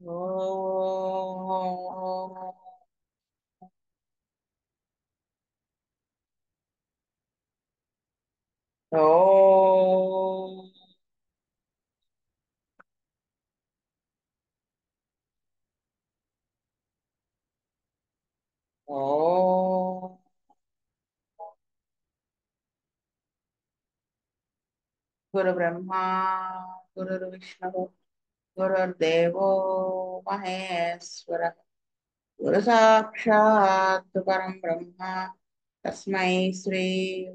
ఓం ఓం ఓం గురు బ్రహ్మ గురు విష్ణు గురుర్దేవో మహేశ్వర గురు సాక్షాత్ పరం బ్రహ్మ తస్మై శ్రీ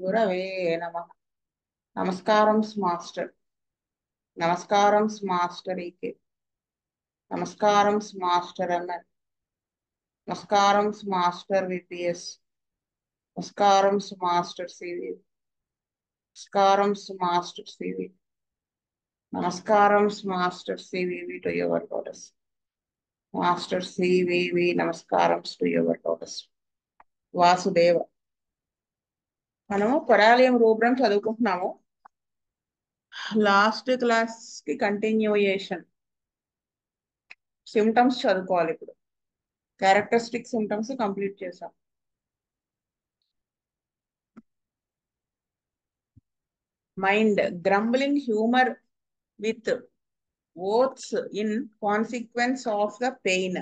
గురవే నమః. నమస్కారం మాస్టర్. నమస్కారం మాస్టర్ ఈకే. నమస్కారం మాస్టర్ ఎంఎన్. నమస్కారం మాస్టర్ విపిఎస్. నమస్కారం మాస్టర్ సివి. నమస్కారం మాస్టర్ సివి. నమస్కారం master CVV to your lotus. Master CVV నమస్కారం టు యువర్ లోటస్. వాసుదేవ. మనము పరాలయం రూబ్రం చదువుకుంటున్నాము. లాస్ట్ క్లాస్ కి కంటిన్యూయేషన్. సిమ్టమ్స్ చదువుకోవాలి ఇప్పుడు. క్యారెక్టరిస్టిక్ సిమ్టమ్స్ కంప్లీట్ చేసాం. Mind grumbling humour with oaths in consequence of the pain.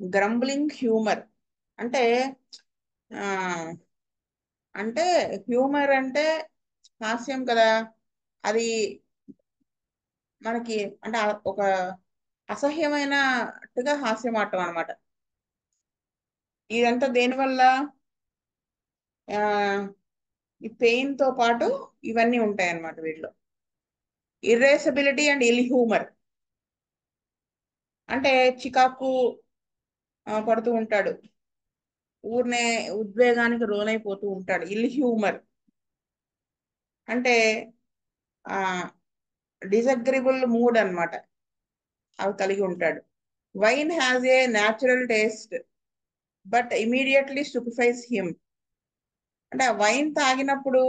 Grumbling humour అంటే ఆ, అంటే హ్యూమర్ అంటే హాస్యం కదా. అది మనకి అంటే ఒక అసహ్యమైనట్టుగా హాస్యం ఆడటం అనమాట. ఇదంతా దేనివల్ల? ఆ, ఈ పెయిన్ తో పాటు ఇవన్నీ ఉంటాయి అన్నమాట వీటిలో. ఇర్రేసబిలిటీ అండ్ ఇల్ హ్యూమర్ అంటే చికాకు పడుతూ ఉంటాడు. ఊరినే ఉద్వేగానికి లోనైపోతూ ఉంటాడు. ఇల్ హ్యూమర్ అంటే ఆ డిసగ్రిబుల్ మూడ్ అన్నమాట. అవి కలిగి ఉంటాడు. Wine has a natural taste but immediately stupefies him. అంటే ఆ వైన్ తాగినప్పుడు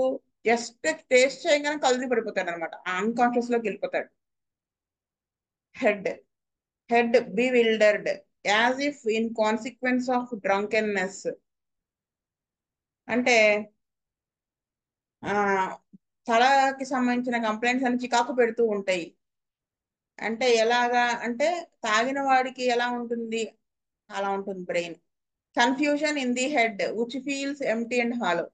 జస్ట్ టేస్ట్ చేయగానే కళ్ళు పడిపోతాడు అనమాట. అన్కాన్షియస్ లోకి వెళ్ళిపోతాడు. Head head bewildered as if in consequence of drunkenness. అంటే ఆ తలకి సంబంధించిన కంప్లైంట్స్ అన్ని చికాకు పెడుతూ ఉంటాయి. అంటే ఎలాగా అంటే తాగిన వాడికి ఎలా ఉంటుంది అలా ఉంటుంది brain. Confusion in the head which feels empty and hollow.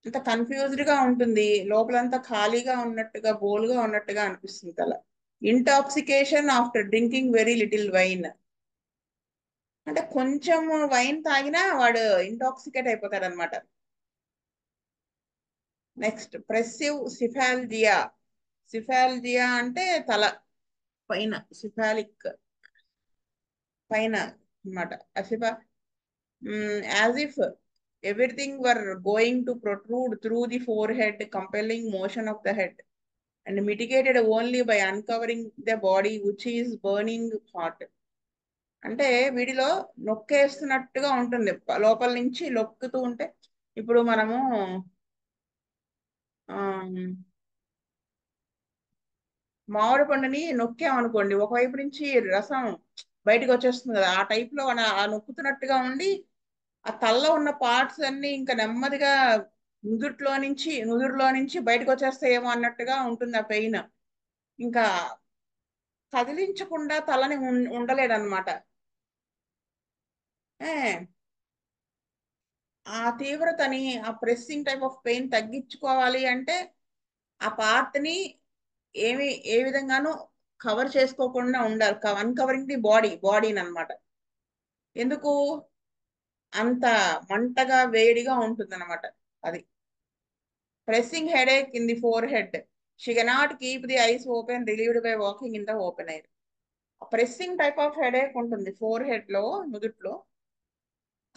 అంత కన్ఫ్యూజ్డ్ గా ఉంటుంది. లోపలంతా ఖాళీగా ఉన్నట్టుగా బోల్గా ఉన్నట్టుగా అనిపిస్తుంది తల. Intoxication after drinking very little wine. అంటే కొంచెం వైన్ తాగినా వాడు ఇంటాక్సికేట్ అయిపోతాడు అనమాట. నెక్స్ట్ ప్రెసివ్ సిఫాల్జియా. సిఫాల్జియా అంటే తల పైన. సిఫాలిక్ పైన అన్నమాట. అసిఫా as if everything were going to protrude through the forehead compelling motion of the head and mitigated only by uncovering the body which is burning hot. అంటే వీడిలో నొక్కేస్తున్నట్టుగా ఉంటుంది. లోపల నుంచి నొక్కుతూ ఉంటే ఇప్పుడు మనము ఆ, మామిడి పండుని నొక్కామనుకోండి, ఒకవైపు నుంచి రసం బయటకు వచ్చేస్తుంది కదా. ఆ టైప్ లో ఆ నొక్కుతున్నట్టుగా ఉండి ఆ తలలో ఉన్న పార్ట్స్ అన్ని ఇంకా నెమ్మదిగా నుదురులో నుంచి బయటకు వచ్చేస్తాయేమో అన్నట్టుగా ఉంటుంది ఆ పెయిన్. ఇంకా కదిలించకుండా తలని ఉండలేడనమాట. ఏ ఆ తీవ్రతని, ఆ ప్రెస్సింగ్ టైప్ ఆఫ్ పెయిన్ తగ్గించుకోవాలి అంటే ఆ పార్ట్ ని ఏమి ఏ విధంగానూ కవర్ చేసుకోకుండా ఉండాలి. అన్కవరింగ్ ది బాడీని అనమాట. ఎందుకు అంత మంటగా వేడిగా ఉంటుంది అనమాట. అది pressing headache in the forehead. She cannot keep the eyes open relieved by walking in the open air. Pressing type of headache ఉంటుంది ఫోర్ హెడ్ లో, నుదుట్లో.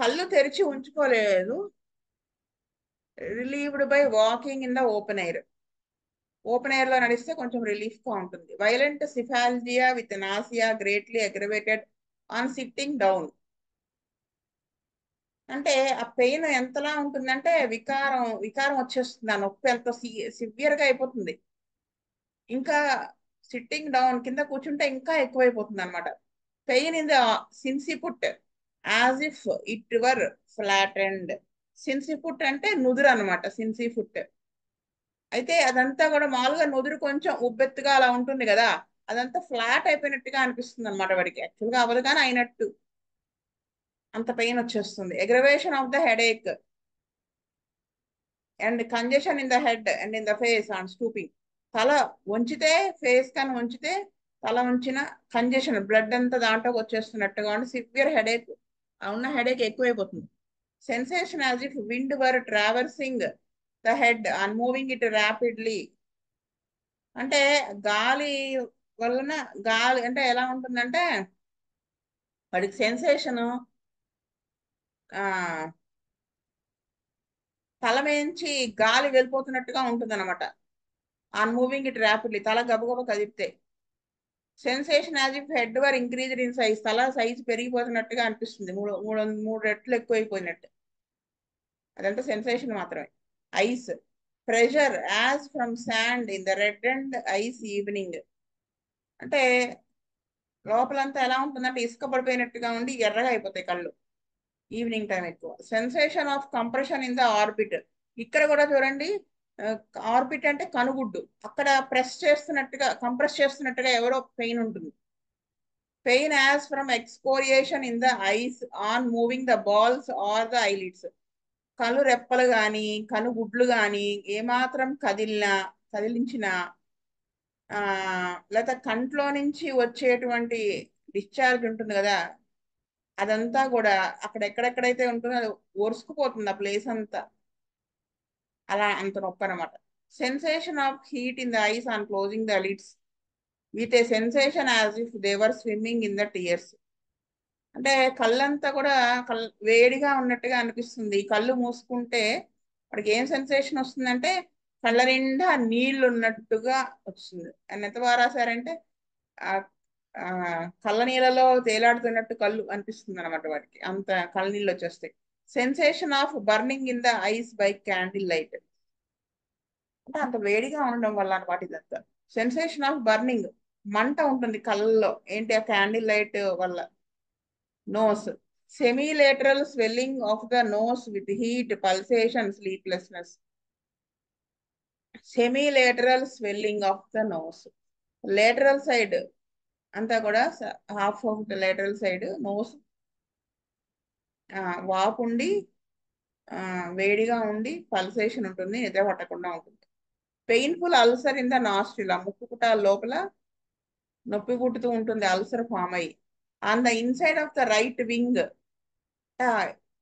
కళ్ళు తెరిచి ఉంచుకోలేదు. Relieved by walking in the open air. Open air లో నడిస్తే కొంచెం relief గా ఉంటుంది. Violent cephalalgia with nausea greatly aggravated on sitting down. అంటే ఆ పెయిన్ ఎంతలా ఉంటుందంటే వికారం వికారం వచ్చేస్తుంది. ఆ నొప్పి ఎంత సివియర్ గా అయిపోతుంది. ఇంకా సిట్టింగ్ డౌన్ కింద కూర్చుంటే ఇంకా ఎక్కువైపోతుంది అనమాట. Pain in the sinciput as if it were flat and. Sinciput అంటే నుదురు అనమాట, సిన్సిఫుట్. అయితే అదంతా కూడా మామూలుగా నుదురు కొంచెం ఉబ్బెత్తుగా అలా ఉంటుంది కదా, అదంతా ఫ్లాట్ అయిపోయినట్టుగా అనిపిస్తుంది అనమాట వాడికి. యాక్చువల్గా అవ్వదు కానీ అయినట్టు అంత పెయిన్ వచ్చేస్తుంది. Aggravation of the headache and congestion in the head and in the face on stooping. తల వంచితే, ఫేస్ కానీ వంచితే, తల వంచిన కంజెషన్ బ్లడ్ అంతా దాంట్లోకి వచ్చేస్తున్నట్టుగా ఉండి సివియర్ హెడేక్, ఉన్న హెడేక్ ఎక్కువైపోతుంది. Sensation as if wind were traversing the head and moving it rapidly. అంటే గాలి వలన, గాలి అంటే ఎలా ఉంటుందంటే వాడికి సెన్సేషన్ తల మించి గాలి వెళ్ళిపోతున్నట్టుగా ఉంటుంది అనమాట. ఆన్ మూవింగ్ ఇట్ ర్యాపిడ్లీ, తల గబగబ కదిపితే. Sensation as if head were increased in size, తల సైజ్ పెరిగిపోతున్నట్టుగా అనిపిస్తుంది, మూడు మూడు మూడు రెట్లు ఎక్కువైపోయినట్టు. అదంతా సెన్సేషన్ మాత్రమే. Ice pressure as from sand in the red and ice evening. అంటే లోపలంతా ఎలా ఉంటుందంటే ఇసుక పడిపోయినట్టుగా ఉండి ఎర్రగా అయిపోతాయి కళ్ళు ఈవినింగ్ టైం ఎక్కువ. Sensation of compression in the orbit. ఇక్కడ కూడా చూడండి, ఆర్బిట్ అంటే కనుగుడ్డు, అక్కడ ప్రెస్ చేస్తున్నట్టుగా, కంప్రెస్ చేస్తున్నట్టుగా ఎవరో పెయిన్ ఉంటుంది. Pain as from excoriation in the eyes on moving the balls or the eyelids. కళ్ళు రెప్పలు కానీ కనుగుడ్లు కానీ ఏమాత్రం కదిలించినా లేదా కంట్లో నుంచి వచ్చేటువంటి డిశ్చార్జ్ ఉంటుంది కదా, అదంతా కూడా అక్కడ ఎక్కడెక్కడైతే ఉంటుందో అది ఒరుసుకుపోతుంది ఆ ప్లేస్ అంతా. అలా అంత నొప్పి అనమాట. Sensation of heat in the eyes on closing the lids with a sensation as if they were swimming in the tears. అంటే కళ్ళంతా కూడా వేడిగా ఉన్నట్టుగా అనిపిస్తుంది. కళ్ళు మూసుకుంటే వాడికి ఏం సెన్సేషన్ వస్తుందంటే కళ్ళ నిండా నీళ్లు ఉన్నట్టుగా వస్తుంది. ఆయన ఎంత బాగా రాశారంటే ఆ ఆ, కళ్ళ నీళ్ళలో తేలాడుతున్నట్టు కళ్ళు అనిపిస్తుంది అనమాట వాడికి, అంత కళ్ళ నీళ్ళు వచ్చేస్తాయి. Sensation of burning in the ice by candle light. అంటే అంత వేడిగా ఉండడం వల్ల అనమాట ఇదంతా. సెన్సేషన్ ఆఫ్ బర్నింగ్, మంట ఉంటుంది కళ్ళల్లో, ఏంటి ఆ క్యాండిల్ లైట్ వల్ల. Nose semilateral swelling of the nose with heat, pulsation, sleeplessness. Semilateral swelling of the nose. Lateral side అంతా కూడా half of the lateral side nose వాపుండి వేడిగా ఉండి పల్సేషన్ ఉంటుంది, నిద్ర పట్టకుండా ఉంటుంది. Painful ulcer in the nostril, ఆ ముక్కు పుటాల లోపల నొప్పి పుట్టుతూ ఉంటుంది, అల్సర్ ఫామ్ అయ్యి. On the inside of the right wing,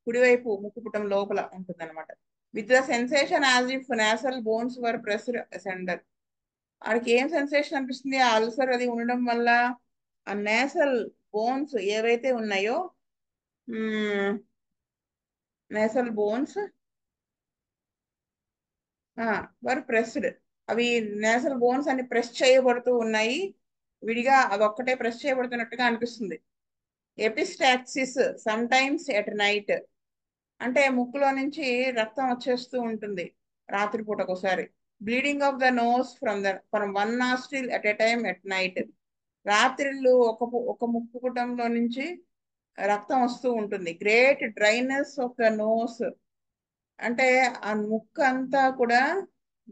కుడివైపు ముక్కుపుటం లోపల ఉంటుంది అనమాట. With the sensation as if nasal bones were pressed asunder. వాడికి ఏం సెన్సేషన్ అనిపిస్తుంది ఆ అల్సర్ అది ఉండడం వల్ల? ఆ నేసల్ బోన్స్ ఏవైతే ఉన్నాయో, నేసల్ బోన్స్ వర్ ప్రెస్డ్, అవి నేసల్ బోన్స్ అని ప్రెస్ చేయబడుతూ ఉన్నాయి, విడిగా అవి ఒక్కటే ప్రెస్ చేయబడుతున్నట్టుగా అనిపిస్తుంది. Epistaxis sometimes at night, అంటే ముక్కులో నుంచి రక్తం వచ్చేస్తూ ఉంటుంది రాత్రిపూట ఒకసారి. Bleeding of the nose from one nostril at a time at night. రాత్రిళ్ళు ఒక ముక్కు పుటంలో నుంచి రక్తం వస్తూ ఉంటుంది. Great dryness of the nose, అంటే ఆ ముక్కు అంతా కూడా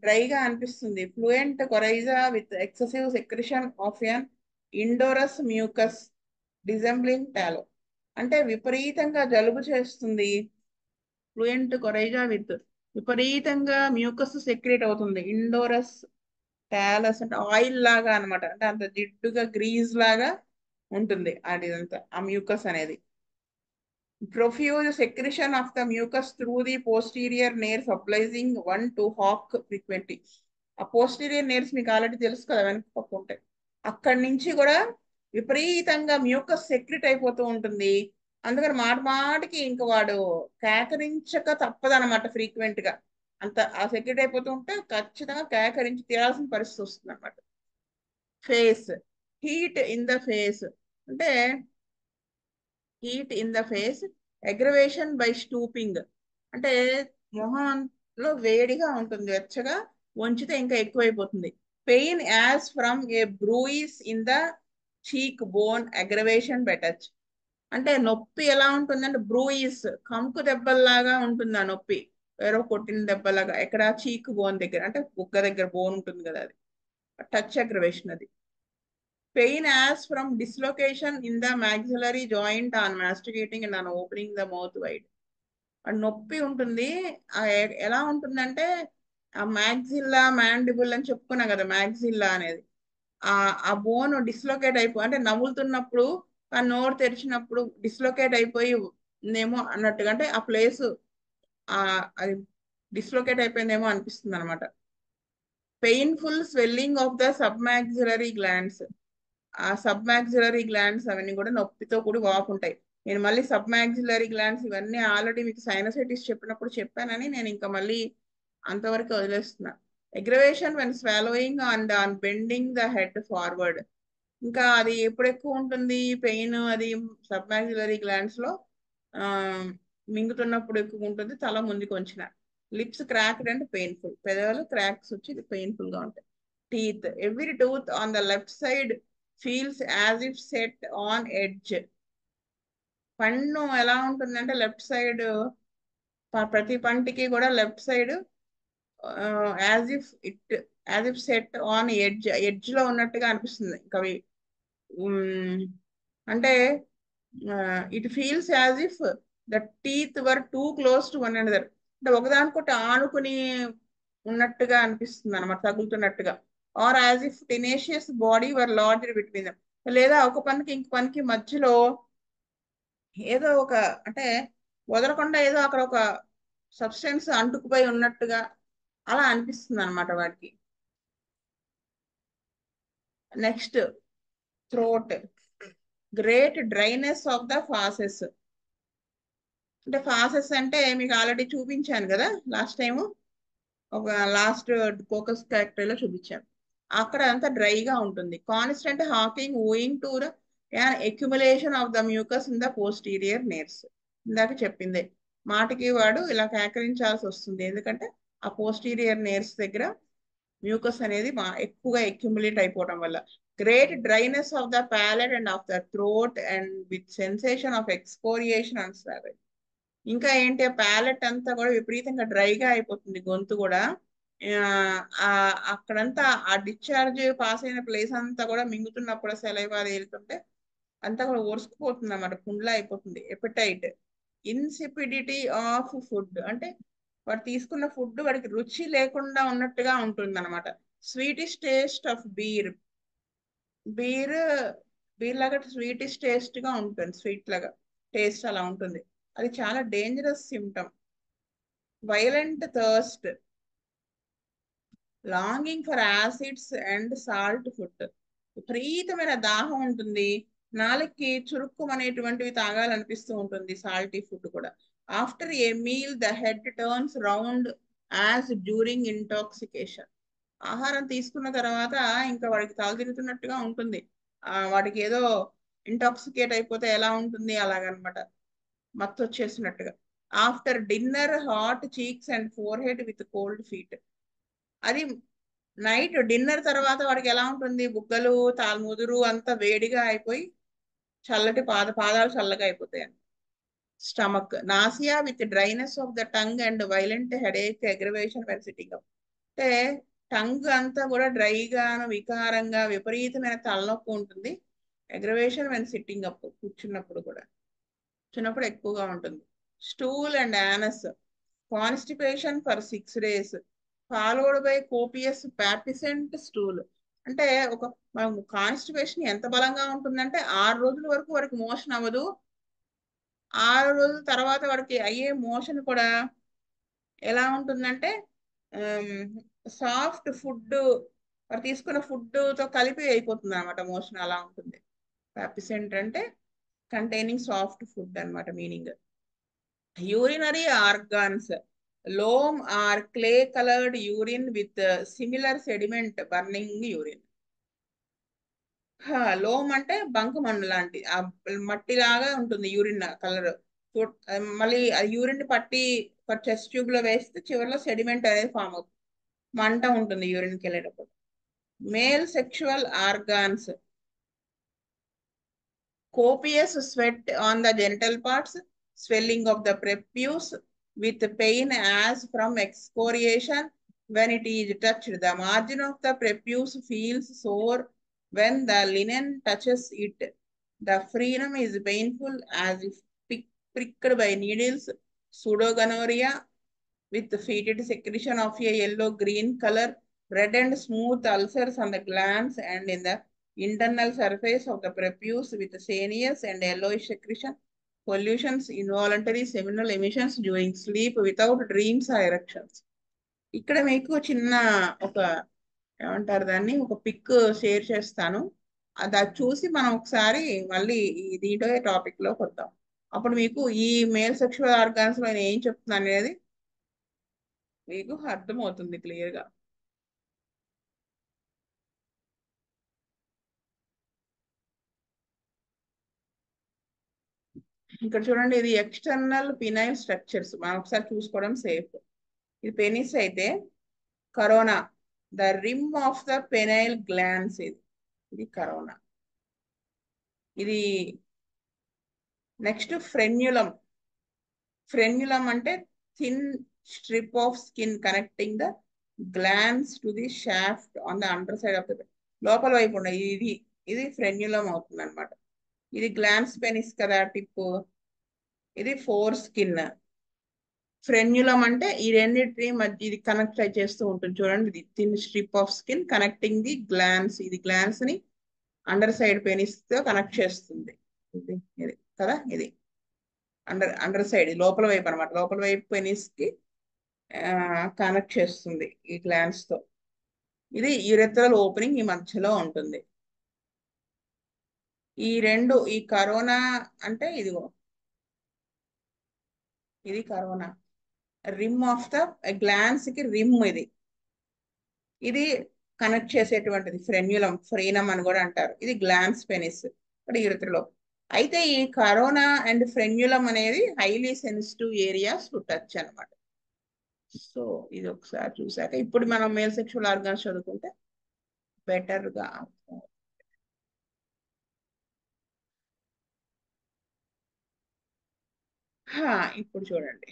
డ్రైగా అనిపిస్తుంది. Fluent coryza with excessive secretion of an odorous mucus resembling tallow. అంటే విపరీతంగా జలుబు చేస్తుంది. ఫ్లూయెంట్ కొరైజా విత్ విపరీతంగా మ్యూకస్ సెక్రేట్ అవుతుంది. ఇండోరస్ టాలస్ అంటే ఆయిల్ లాగా అనమాట, అంటే అంత జిడ్డుగా గ్రీజ్ లాగా ఉంటుంది అదంతా ఆ మ్యూకస్ అనేది. Profuse secretion of the mucus through the posterior nares obliging one to hawk frequently. ఆ పోస్టీరియర్ నేర్స్ మీకు ఆల్రెడీ తెలుసు కదా, వెనక పక్క ఉంటాయి. అక్కడి నుంచి కూడా విపరీతంగా మ్యూకస్ సెక్రెట్ అయిపోతూ ఉంటుంది. అందుకని మాటికి ఇంక వాడు కేకరించక తప్పదనమాట ఫ్రీక్వెంట్ గా. అంత ఆ సెక్రెట్ అయిపోతూ ఉంటే ఖచ్చితంగా కేకరించి తీరాల్సిన పరిస్థితి వస్తుంది అనమాట. Face heat in the face, అంటే heat in the face aggravation by stooping, అంటే మొహంలో వేడిగా ఉంటుంది, వెచ్చగా వంచితే ఇంకా ఎక్కువైపోతుంది. Pain as from a bruise in the cheek bone aggravation by touch. అంటే నొప్పి ఎలా ఉంటుందంటే బ్రూయిస్ కంకు దెబ్బల్లాగా ఉంటుంది ఆ నొప్పి. ఎవరో కొట్టిన దెబ్బలాగా ఎక్కడ చీక్ బోన్ దగ్గర, అంటే బుగ్గ దగ్గర బోన్ ఉంటుంది కదా, అది టచ్ అగ్రవేషన్ అది. Pain as from dislocation in the maxillary joint on masticating and on opening the mouth wide. నొప్పి ఉంటుంది. ఎలా ఉంటుందంటే ఆ మ్యాగ్జిల్లా మ్యాండిబుల్ అని చెప్పుకున్నా కదా, మ్యాగ్జిల్లా అనేది ఆ ఆ బోన్ డిస్లొకేట్ అయిపో అంటే నవ్వులుతున్నప్పుడు ఆ నోరు తెరిచినప్పుడు డిస్లొకేట్ అయిపోయి ఉందేమో అన్నట్టుగా, అంటే ఆ ప్లేస్ ఆ అది డిస్లొకేట్ అయిపోయిందేమో అనిపిస్తుంది అనమాట. Painful swelling of the submaxillary glands. ఆ సబ్మాక్సిలరీ గ్లాండ్స్ అవన్నీ కూడా నొప్పితో కూడి వాపు ఉంటాయి. నేను మళ్ళీ సబ్మాక్సిలరీ గ్లాండ్స్ ఇవన్నీ ఆల్రెడీ మీకు సైనసైటిస్ చెప్పినప్పుడు చెప్పానని నేను ఇంకా మళ్ళీ అంతవరకు వదిలేస్తున్నా. Aggravation when swallowing and on bending the head forward. ఇంకా అది ఎప్పుడు ఎక్కువ ఉంటుంది పెయిన్, అది సబ్మాక్సిలరీ గ్లాండ్స్ లో ఆ మింగుతున్నప్పుడు ఎక్కువ ఉంటుంది, తల ముందుకు వంచిన. Lips cracked and painful. పెదవులు క్రాక్స్ వచ్చి పెయిన్ఫుల్ గా ఉంటాయి. Teeth, every tooth on the left side feels as if set on edge. పన్ను ఎలా ఉంటుందంటే లెఫ్ట్ సైడ్, ప్రతి పంటికి కూడా left side as if it as if set on edge, edge లో ఉన్నట్టుగా అనిపిస్తుంది. ఇంకా అవి అంటే it feels as if the teeth were too close to one another. అంటే ఒకదానికొకటి ఆనుకుని ఉన్నట్టుగా అనిపిస్తుంది అనమాట, తగులుతున్నట్టుగా. Or as if tenacious body were lodged between them. లేదా ఒక పనికి ఇంక పనికి మధ్యలో ఏదో ఒక, అంటే వదలకుండా ఏదో అక్కడ ఒక సబ్స్టెన్స్ అంటుకుపోయి ఉన్నట్టుగా అలా అనిపిస్తుంది అనమాట వాటికి. Next throat, great dryness of the fauces. అంటే ఫాసెస్ అంటే మీకు ఆల్రెడీ చూపించాను కదా లాస్ట్ టైము, ఒక లాస్ట్ ఫోకస్ ఫ్యాక్టరీలో చూపించాను. అక్కడ అంతా డ్రైగా ఉంటుంది. Constant hawking owing to accumulation of the mucus in the posterior nares. ఇందాక చెప్పిందే మాటికి వాడు ఇలా కేకరించాల్సి వస్తుంది, ఎందుకంటే ఆ పోస్టీరియర్ నేర్స్ దగ్గర మ్యూకస్ అనేది ఎక్కువగా ఎక్యుములేట్ అయిపోవడం వల్ల. Great dryness of the palate and of the throat and with sensation of excoriation and swab. ఇంకా ఏంటి, ఆ ప్యాలెట్ అంతా కూడా విపరీతంగా డ్రైగా అయిపోతుంది, గొంతు కూడా. అక్కడంతా ఆ డిశ్చార్జ్ పాస్ అయిన ప్లేస్ అంతా కూడా మింగుతున్నప్పుడు సెలైవా అది వెళ్తుంటే అంతా కూడా ఒరుసుకుపోతుంది అన్నమాట, పుండ్లా అయిపోతుంది. Appetite, insipidity of food. అంటే వాడు తీసుకున్న ఫుడ్ వాడికి రుచి లేకుండా ఉన్నట్టుగా ఉంటుంది అనమాట. Sweetish taste of beer. Beer beer లాగా స్వీటిష్ టేస్ట్ గా ఉంటుంది, స్వీట్ లాగా టేస్ట్ అలా ఉంటుంది. అది చాలా dangerous symptom. Violent thirst, longing for acids and salt food. విపరీతమైన దాహం ఉంటుంది, నాలుగుకి చురుక్కు అనేటువంటివి తాగాలనిపిస్తూ ఉంటుంది, సాల్టీ ఫుడ్ కూడా. After A meal the head turns round as during intoxication. ఆహారం తీసుకున్న తర్వాత ఇంకా వాడికి తల తిరుగుతున్నట్టుగా ఉంటుంది. వాడికి ఏదో ఇంటాక్సికేట్ అయిపోతే ఎలా ఉంటుంది అలాగనమాట, మత్తు వచ్చేసినట్టుగా. After dinner hot cheeks and forehead with cold feet. అది నైట్ డిన్నర్ తర్వాత వాడికి ఎలా ఉంటుంది, బుగ్గలు తాల్ముదురు అంతా వేడిగా అయిపోయి చల్లటి పాదాలు చల్లగా అయిపోతాయి. Stomach, nausea with dryness of the tongue and violent headache aggravation when sitting up. అంటే టంగ్ అంతా కూడా డ్రైగాను వికారంగా విపరీతమైన తలనొప్పి ఉంటుంది. అగ్రవేషన్ వెన్ సిట్టింగ్ అప్, కూర్చున్నప్పుడు కూడా, కూర్చున్నప్పుడు ఎక్కువగా ఉంటుంది. Stool and anus, constipation for 6 days followed by copious papescent stool. అంటే ఒక మనం కాన్స్టిపేషన్ ఎంత బలంగా ఉంటుందంటే 6 రోజుల వరకు వాడికి మోషన్ అవ్వదు, 6 రోజుల తర్వాత వాడికి అయ్యే మోషన్ కూడా ఎలా ఉంటుందంటే సాఫ్ట్ ఫుడ్, వాడు తీసుకున్న ఫుడ్తో కలిపి అయిపోతుంది అనమాట మోషన్, అలా ఉంటుంది. పాపిసెంట్ అంటే కంటైనింగ్ సాఫ్ట్ ఫుడ్ అనమాట meaning. urinary organs, loam or clay colored urine with similar sediment burning urine. Loom అంటే బంకమన్ను లాంటి ఆ మట్టి లాగా ఉంటుంది యూరిన్ కలర్. మళ్ళీ ఆ యూరిన్ పట్టి ఒక చెస్ట్ ట్యూబ్ లో వేస్తే చివరిలో సెడిమెంట్ అనేది ఫామ్ అవుతుంది, మంట ఉంటుంది యూరిన్కి వెళ్ళేటప్పుడు. Male sexual organs, copious sweat on the genital parts, swelling of the prepuce with pain as from excoriation when it is touched. The margin of the prepuce feels sore when the linen touches it. The frenum is painful as if pricked by needles. Pseudogonorrhea with fetid secretion of a yellow-green color, red and smooth ulcers on the glands and in the internal surface of the prepuce with sanous and yellowish secretion, pollutions, involuntary seminal emissions during sleep without dreams or erections. ఇక్కడ మీకు చిన్న ఒక ఏమంటారు దాన్ని ఒక pic share చేస్తాను. అది చూసి మనం ఒకసారి మళ్ళీ దీంట్లో టాపిక్ లోకి వద్దాం. అప్పుడు మీకు ఈ మేల్ సెక్షువల్ ఆర్గాన్స్ లో నేను ఏం చెప్తున్నాను అనేది మీకు అర్థమవుతుంది క్లియర్ గా. ఇక్కడ చూడండి, ఇది ఎక్స్టర్నల్ పినైల్ స్ట్రక్చర్స్ మనం ఒకసారి చూసుకోవడం సేఫ్. ఇది పెనిస్ అయితే corona, the rim of the penile glance, ఇది కరోనా. ఇది నెక్స్ట్ ఫ్రెన్యులం. ఫ్రెన్యులం అంటే thin strip of skin connecting the glance to the shaft on the under side of the, లోపల వైపు ఉన్న ఇది ఫ్రెన్యులం అవుతుంది అనమాట. ఇది గ్లాన్స్ పెనిస్ కదా టిప్, ఇది ఫోర్ స్కిన్. ఫ్రెన్యులం అంటే ఈ రెండింటిని మధ్య ఇది కనెక్ట్ చేస్తూ ఉంటుంది చూడండి. ఇది thin strip of skin connecting the glance, ఇది గ్లాన్స్ ని అండర్ సైడ్ పెనిస్ తో కనెక్ట్ చేస్తుంది. ఇది కదా, ఇది అండర్ సైడ్ లోపల వైపు అనమాట, లోపల వైపు పెనిస్ కి కనెక్ట్ చేస్తుంది ఈ గ్లాన్స్ తో. ఇది యురెథ్రల్ ఓపెనింగ్ ఈ మధ్యలో ఉంటుంది. ఈ రెండు, ఈ కరోనా అంటే ఇదిగో ఇది corona, rim of the glance కి రిమ్ ఇది. ఇది కనెక్ట్ చేసేటువంటిది ఫ్రెన్యులం, ఫ్రీనం అని కూడా అంటారు. ఇది గ్లాన్స్ పెనిస్ ఇక్కడ యురెత్రలో. అయితే ఈ కరోనా అండ్ ఫ్రెన్యులం అనేది highly sensitive areas to touch అనమాట. సో ఇది ఒకసారి చూసాక ఇప్పుడు మనం మేల్ సెక్షువల్ ఆర్గాన్స్ చదువుకుంటే బెటర్గా. ఇప్పుడు చూడండి,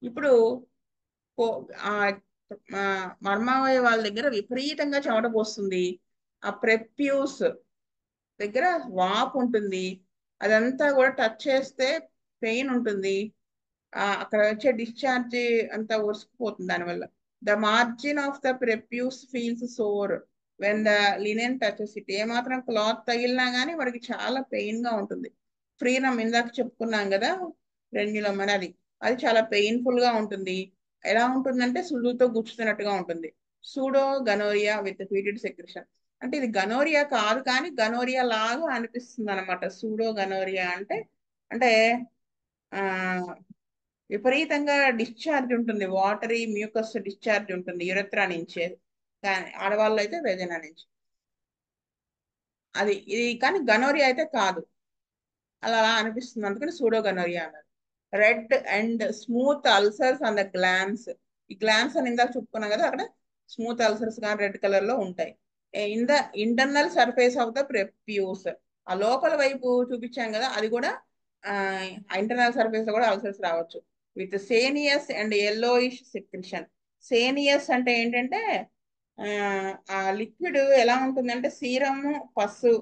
ఇప్పుడు మర్మావయ వాళ్ళ దగ్గర విపరీతంగా చెమట పోస్తుంది. ఆ ప్రెప్యూస్ దగ్గర వాపు ఉంటుంది. అదంతా కూడా టచ్ చేస్తే పెయిన్ ఉంటుంది. అక్కడ వచ్చే డిశ్చార్జ్ అంతా ఒరిసిపోతుంది దానివల్ల. The margin of the prepuce feels sore when the linen touches it. ఏమాత్రం క్లాత్ తగిలినా కానీ వాడికి చాలా పెయిన్ గా ఉంటుంది. ఫ్రీనమ్ ఇందాక చెప్పుకున్నాం కదా, రెన్యులం అని, అది అది చాలా పెయిన్ఫుల్ గా ఉంటుంది. ఎలా ఉంటుందంటే సులువుతో గుచ్చుతున్నట్టుగా ఉంటుంది. Pseudo gonorrhoea with heated secretion అంటే ఇది గనోరియా కాదు కానీ గనోరియా లాగా అనిపిస్తుంది అనమాట. సూడో గనోరియా అంటే అంటే ఆ విపరీతంగా డిశ్చార్జ్ ఉంటుంది, వాటరీ మ్యూకస్ డిశ్చార్జ్ ఉంటుంది యురెత్రా నుంచి, కానీ ఆడవాళ్ళు అయితే వెజైనా నుంచి. అది ఇది కానీ గనోరియా అయితే కాదు, అలా అనిపిస్తుంది, అందుకని సూడో గనోరియా అన్నారు. Red and smooth ulcers on the glans. ఈ గ్లాన్స్ అని ఇందాక చెప్పుకున్నాం కదా, అక్కడ స్మూత్ అల్సర్స్ కానీ రెడ్ కలర్ లో ఉంటాయి. In the internal surface of the prepuce, ఆ లోపల వైపు చూపించాం కదా, అది కూడా ఇంటర్నల్ సర్ఫేస్ లో కూడా అల్సర్స్ రావచ్చు. With sanious and yellowish secretion. Sanious అంటే ఏంటంటే ఆ లిక్విడ్ ఎలా ఉంటుందంటే సీరము పసు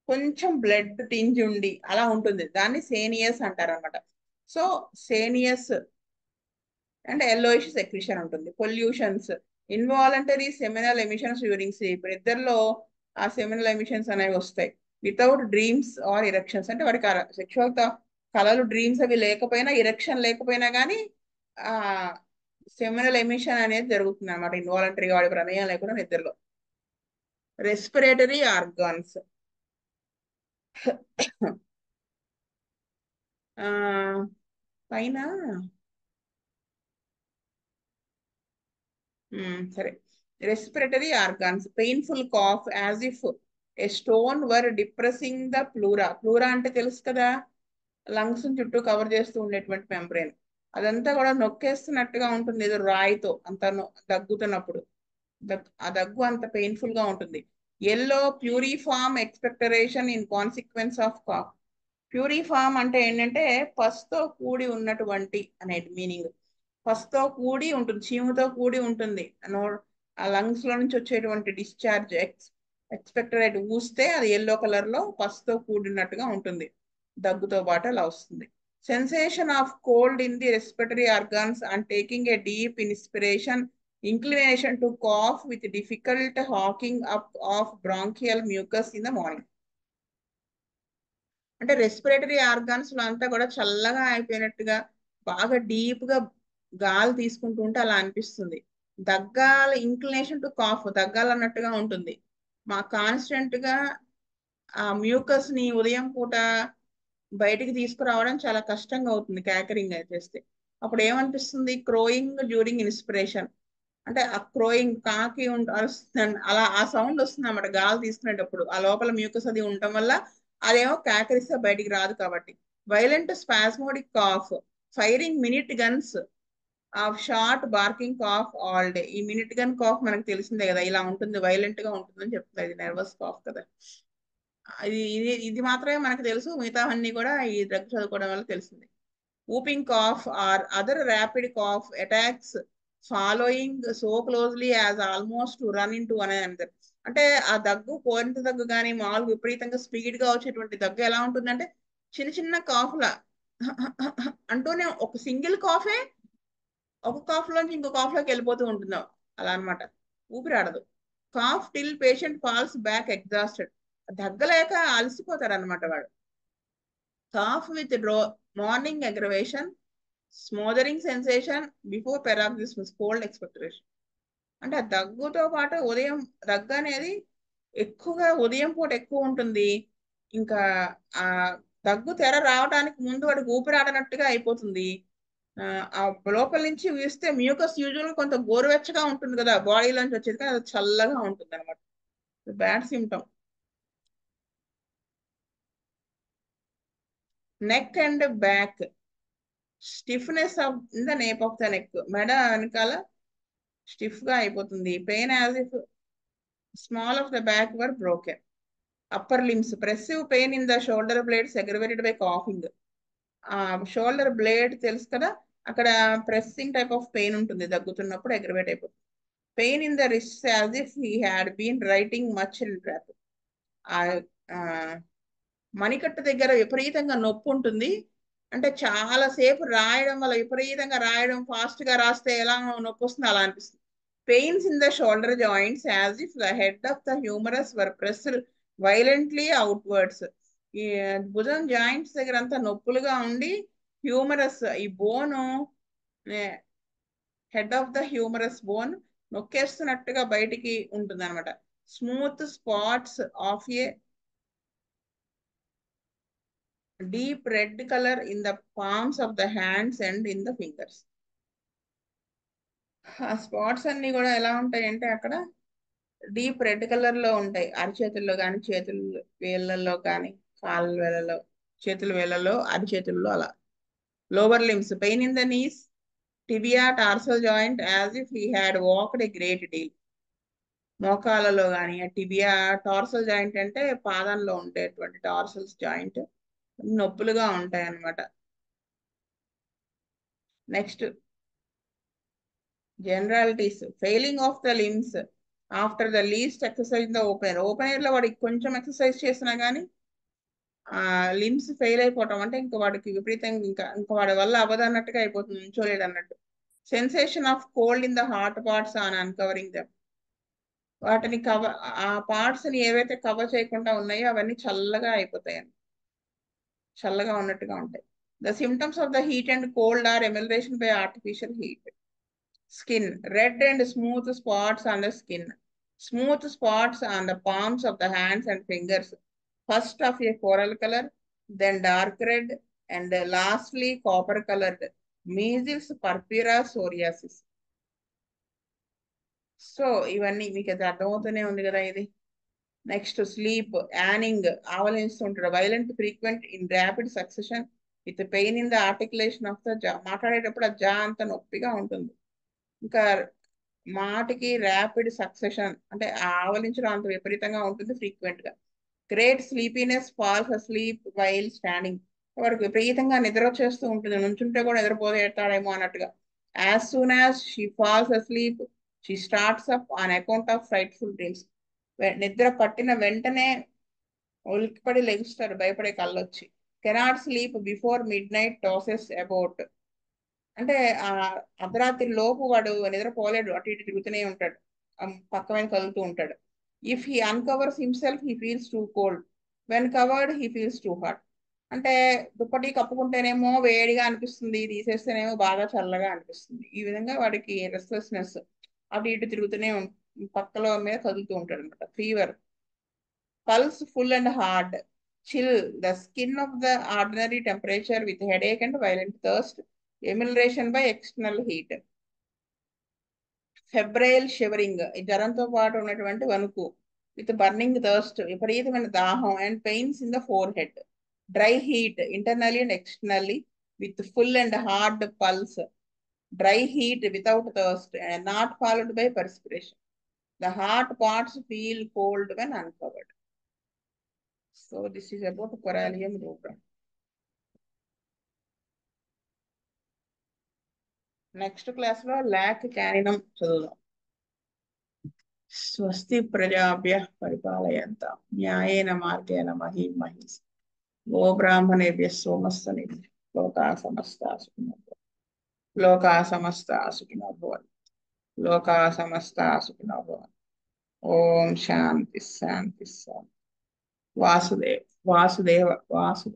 కొంచెం బ్లడ్ టింజ్ ఉండి అలా ఉంటుంది, దాన్ని సేనియస్ అంటారు అనమాట. సో సేనియస్ అండ్ ఎల్లోయిష్ సెక్రిషన్ ఉంటుంది. Pollutions, involuntary seminal emissions during sleep. ఇద్దరిలో ఆ సెమినల్ ఎమిషన్స్ అనేవి వస్తాయి. వితౌట్ డ్రీమ్స్ ఆర్ ఇరెక్షన్స్ అంటే వాడికి సెక్షువల్ కళలు డ్రీమ్స్ అవి లేకపోయినా, ఇరెక్షన్ లేకపోయినా కానీ ఆ సెమినల్ ఎమిషన్ అనేది జరుగుతుంది అనమాట ఇన్వాలంటరీగా, వాడి ప్రమేయం లేకుండా నిద్రలో. రెస్పిరేటరీ ఆర్గాన్స్, పైన సరే. Respiratory organs, painful cough as if a stone were depressing the pleura. Pleura అంటే తెలుసు కదా, లంగ్స్ చుట్టూ కవర్ చేస్తూ ఉండేటువంటి మెంబ్రెయిన్. అదంతా కూడా నొక్కేస్తున్నట్టుగా ఉంటుంది ఏదో రాయితో అంత దగ్గుతున్నప్పుడు. ఆ దగ్గు అంత పెయిన్ఫుల్ గా ఉంటుంది. Yellow puriform expectoration in consequence of cough. Puriform అంటే ఏంటంటే పసుతో కూడి ఉన్నటువంటి అనేది మీనింగ్. పసుతో కూడి ఉంటుంది, చీముతో కూడి ఉంటుంది. ఆ లంగ్స్ లో నుంచి వచ్చేటువంటి డిశ్చార్జ్ ఎక్స్పెక్టెడ్ ఊస్తే అది ఎల్లో కలర్ లో పసుతో కూడినట్టుగా ఉంటుంది. దగ్గుతో పాటు అలా వస్తుంది. Sensation of cold in the respiratory organs and taking a deep inspiration, inclination to cough with difficult hawking up of bronchial mucus in the morning. అంటే రెస్పిరేటరీ ఆర్గాన్స్ లో అంతా కూడా చల్లగా అయిపోయినట్టుగా బాగా డీప్ గా గాలి తీసుకుంటూ ఉంటే అలా అనిపిస్తుంది. దగ్గాల ఇంక్లినేషన్ టు కాఫ్, దగ్గాలన్నట్టుగా ఉంటుంది. మా కాన్స్టెంట్ గా ఆ మ్యూకస్ ని ఉదయం పూట బయటికి తీసుకురావడం చాలా కష్టంగా అవుతుంది క్యాకరింగ్ చేస్తే. అప్పుడు ఏమనిపిస్తుంది? క్రోయింగ్ డ్యూరింగ్ ఇన్స్పిరేషన్, అంటే ఆ క్రోయింగ్ కాకి అరుస్తుంది అలా ఆ సౌండ్ వస్తుంది అన్నమాట గాలి తీసుకునేటప్పుడు. ఆ లోపల మ్యూకస్ అది ఉండటం వల్ల అదేమో క్యాకరిస్తే బయటికి రాదు కాబట్టి. Violent spasmodic cough, firing minute guns of short barking cough all day. ఈ మినిట్ గన్ కాఫ్ మనకు తెలిసిందే కదా, ఇలా ఉంటుంది, వైలెంట్ గా ఉంటుందని చెప్తుంది. ఇది నర్వస్ కాఫ్ కదా. ఇది మాత్రమే మనకు తెలుసు, మిగతావన్నీ కూడా ఈ డ్రగ్ చదువుకోవడం వల్ల తెలిసింది. whooping cough or other rapid cough attacks following so closely as almost to run into one another. అంటే ఆ దగ్గు, కోరింత దగ్గు కానీ మామూలు విపరీతంగా స్పీడ్ గా వచ్చేటువంటి దగ్గు ఎలా ఉంటుందంటే చిన్న చిన్న కాఫ్లా అంటూనే ఒక సింగిల్ కాఫే ఒక కాఫ్ లోంచి ఇంకో కాఫ్ లోకి వెళ్ళిపోతూ ఉంటుంది అలా అనమాట. ఊపిరాడదు. Cough till patient falls back exhausted. దగ్గలేక అలసిపోతారు అనమాట వాడు. Cough with morning aggravation, smothering sensation before paroxysm, cold expectoration. అంటే ఆ దగ్గుతో పాటు ఉదయం దగ్గు అనేది ఎక్కువగా ఉదయం పూట ఎక్కువ ఉంటుంది. ఇంకా ఆ దగ్గు తెర రావడానికి ముందు వాడికి ఊపిరాడనట్టుగా అయిపోతుంది. ఆ లోపల నుంచి వీస్తే మ్యూకస్ యూజువల్ కొంత గోరువెచ్చగా ఉంటుంది కదా బాడీలోంచి వచ్చేది, కానీ అది చల్లగా ఉంటుంది అనమాట. Bad symptom. Neck and back stiffness of in the nape of the neck, మెడ వెనకాల స్టిఫ్ గా అయిపోతుంది. Pain as if small of the back were broken. Upper limbs pressive pain in the shoulder blades aggravated by coughing. ఆ shoulder blade తెలుసు కదా, అక్కడ pressing type of pain ఉంటుంది దగ్గుతున్నప్పుడు, అగ్రవేట్ అయిపోతుంది. Pain in the wrist as if he had been writing much in trap. ఆ మణికట్టు దగ్గర విపరీతంగా నొప్పి ఉంటుంది. అంటే చాలా సేపు రాయడం వల్ల, విపరీతంగా రాయడం, ఫాస్ట్ గా రాస్తే ఎలా నొప్పి వస్తుంది అలా అనిపిస్తుంది. Pains in the shoulder joints as if the head of the humorous were pressed violently outwards. ఈ భుజం జాయింట్స్ దగ్గర అంతా నొప్పులుగా ఉండి హ్యూమరస్ ఈ bone, head of the humerus bone నొక్కేస్తున్నట్టుగా బయటికి ఉంటుంది అనమాట. Smooth spots of a deep red color in the palms of the hands and in the fingers. ఆ స్పాట్స్ అన్ని కూడా ఎలా ఉంటాయి అంటే అక్కడ డీప్ రెడ్ కలర్ లో ఉంటాయి. అరిచేతుల్లో కానీ, చేతుల వేళ్ళల్లో కానీ, కాళ్ళ వేళ్ళలో, చేతుల వేళ్ళలో, అరిచేతుల్లో అలా. Lower limbs pain in the knees, tibia tarsal joint as if he had walked a great deal. మోకాలలో కానీ, టిబియా టార్సల్ జాయింట్ అంటే పాదంలో ఉండేటువంటి టార్సల్స్ జాయింట్ నొప్పులుగా ఉంటాయి అన్నమాట. Next generalities. Failing of the limbs after the least exercise in the open air. Open air లో వాడికి కొంచెం ఎక్సర్సైజ్ చేసినా కానీ ఆ లిమ్స్ ఫెయిల్ అయిపోవటం అంటే ఇంకా వాడికి విపరీతంగా ఇంకా వాడి వల్ల అవ్వదన్నట్టుగా అయిపోతుంది, ఉంచోలేడు అన్నట్టు. Sensation of cold in the heart parts on uncovering them. వాటిని ఆ పార్ట్స్ ని ఏవైతే కవర్ చేయకుండా ఉన్నాయో అవన్నీ చల్లగా అయిపోతాయి, చల్లగా ఉన్నట్టుగా ఉంటాయి. The symptoms of the heat and cold or amelioration by artificial heat. Skin, red and smooth spots on the skin. Smooth spots on the palms of the hands and fingers. First of a coral color, then dark red, and lastly copper colored. Measles, purpura, psoriasis. So ఇవన్నీ మీకు అది అర్థమవుతూనే ఉంది కదా ఇది. Next sleep, yawning, ఆవలిస్తుంటాడు. Violent frequent in rapid succession with pain in the articulation of the jaw. మాట్లాడేటప్పుడు ఆ జా అంత నొప్పిగా ఉంటుంది. ఇంకా మాటికి ర్యాపిడ్ సక్సెషన్ అంటే ఆవలించడం అంత విపరీతంగా ఉంటుంది ఫ్రీక్వెంట్ గా. Great sleepiness, falls asleep while standing. వాడికి విపరీతంగా నిద్ర వచ్చేస్తూ ఉంటుంది, నుంచుంటే కూడా నిద్రపోతాడేమో అన్నట్టుగా. As soon as she falls asleep she starts up on account of frightful dreams. నిద్ర పట్టిన వెంటనే ఉలిక్కిపడి లెగుస్తాడు భయపడే కళ్ళొచ్చి. Cannot sleep before midnight tosses about. అంటే ఆ అర్ధరాత్రి లోపు వాడు నిద్రపోలేడు, అటు ఇటు తిరుగుతూనే ఉంటాడు, పక్క మీద కదులుతూ ఉంటాడు. If he uncovers himself he feels two cold, when covered he feels too hot. అంటే దుప్పటి కప్పుకుంటేనేమో వేడిగా అనిపిస్తుంది, తీసేస్తేనేమో బాగా చల్లగా అనిపిస్తుంది. ఈ విధంగా వాడికి రెస్ట్లెస్నెస్, అటు ఇటు తిరుగుతూనే పక్కలో మీద కదులుతూ ఉంటాడు అనమాట. Fever, pulse full and hard, chill, the skin of the ordinary temperature with headache and violent thirst, emulation by external heat. Febrile shivering, ఈ జ్వరంతో పాటు ఉన్నటువంటి వణుకు. విత్ బర్నింగ్ థర్స్ట్, విపరీతమైన దాహం. And pains in the four head. Dry heat internally and externally with full and hard pulse. Dry heat without thirst and not followed by perspiration. The heart parts feel cold when uncovered. So this is about Corallium rubra. Next class లో ల్యాక్ క్యానినం చదువుదాం. స్వస్తి ప్రజాభ్య పరిపాలయంత న్యాయేన మార్గేణ మహీ Mahi's go బ్రాహ్మణేభ్య సోమస్తని లోకా సమస్త సుఖినో లోకా సమస్త సుఖినో భవంతు. లోకా సమస్త సుఖినో భవంతు. ఓం శాంతి శాంతి శాంతి. వాసుదేవ వాసుదేవ వాసుదేవ.